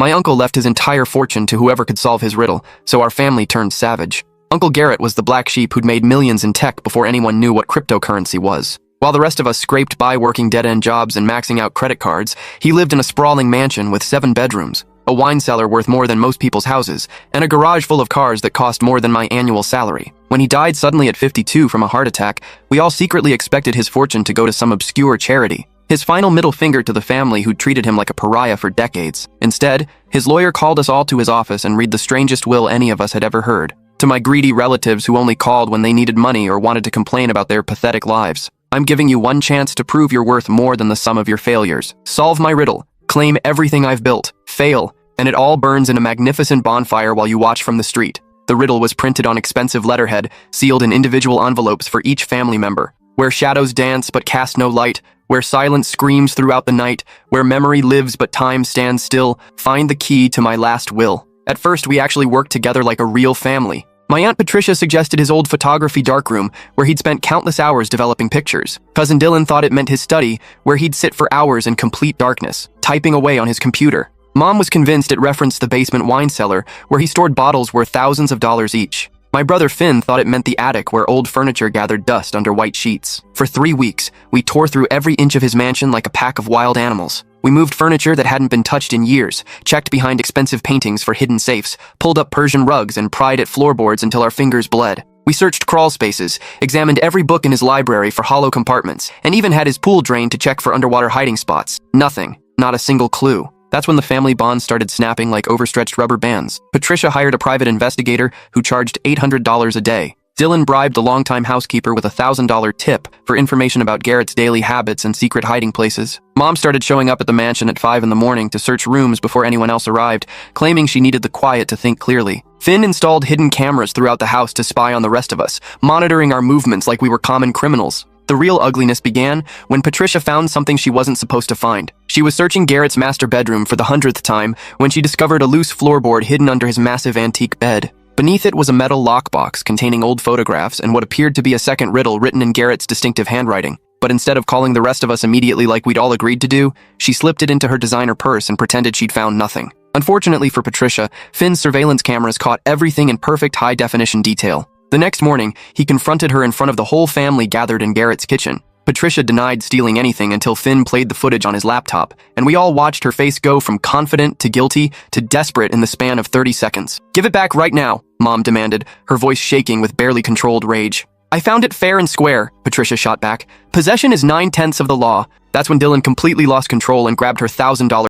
My uncle left his entire fortune to whoever could solve his riddle, so our family turned savage. Uncle Garrett was the black sheep who'd made millions in tech before anyone knew what cryptocurrency was. While the rest of us scraped by working dead-end jobs and maxing out credit cards, he lived in a sprawling mansion with 7 bedrooms, a wine cellar worth more than most people's houses, and a garage full of cars that cost more than my annual salary. When he died suddenly at 52 from a heart attack, we all secretly expected his fortune to go to some obscure charity. His final middle finger to the family who'd treated him like a pariah for decades. Instead, his lawyer called us all to his office and read the strangest will any of us had ever heard. To my greedy relatives who only called when they needed money or wanted to complain about their pathetic lives, I'm giving you one chance to prove you're worth more than the sum of your failures. Solve my riddle, claim everything I've built, fail, and it all burns in a magnificent bonfire while you watch from the street. The riddle was printed on expensive letterhead, sealed in individual envelopes for each family member. Where shadows dance but cast no light, where silence screams throughout the night, where memory lives but time stands still, find the key to my last will. At first, we actually worked together like a real family. My Aunt Patricia suggested his old photography darkroom, where he'd spent countless hours developing pictures. Cousin Dylan thought it meant his study, where he'd sit for hours in complete darkness, typing away on his computer. Mom was convinced it referenced the basement wine cellar, where he stored bottles worth thousands of dollars each. My brother Finn thought it meant the attic where old furniture gathered dust under white sheets. For 3 weeks, we tore through every inch of his mansion like a pack of wild animals. We moved furniture that hadn't been touched in years, checked behind expensive paintings for hidden safes, pulled up Persian rugs and pried at floorboards until our fingers bled. We searched crawl spaces, examined every book in his library for hollow compartments, and even had his pool drained to check for underwater hiding spots. Nothing. Not a single clue. That's when the family bonds started snapping like overstretched rubber bands. Patricia hired a private investigator who charged $800 a day. Dylan bribed the longtime housekeeper with a $1,000 tip for information about Garrett's daily habits and secret hiding places. Mom started showing up at the mansion at 5 in the morning to search rooms before anyone else arrived, claiming she needed the quiet to think clearly. Finn installed hidden cameras throughout the house to spy on the rest of us, monitoring our movements like we were common criminals. The real ugliness began when Patricia found something she wasn't supposed to find. She was searching Garrett's master bedroom for the 100th time when she discovered a loose floorboard hidden under his massive antique bed. Beneath it was a metal lockbox containing old photographs and what appeared to be a second riddle written in Garrett's distinctive handwriting. But instead of calling the rest of us immediately like we'd all agreed to do, she slipped it into her designer purse and pretended she'd found nothing. Unfortunately for Patricia, Finn's surveillance cameras caught everything in perfect high-definition detail. The next morning, he confronted her in front of the whole family gathered in Garrett's kitchen. Patricia denied stealing anything until Finn played the footage on his laptop, and we all watched her face go from confident to guilty to desperate in the span of 30 seconds. "Give it back right now," Mom demanded, her voice shaking with barely controlled rage. "I found it fair and square," Patricia shot back. "Possession is 9/10 of the law." That's when Dylan completely lost control and grabbed her $1,000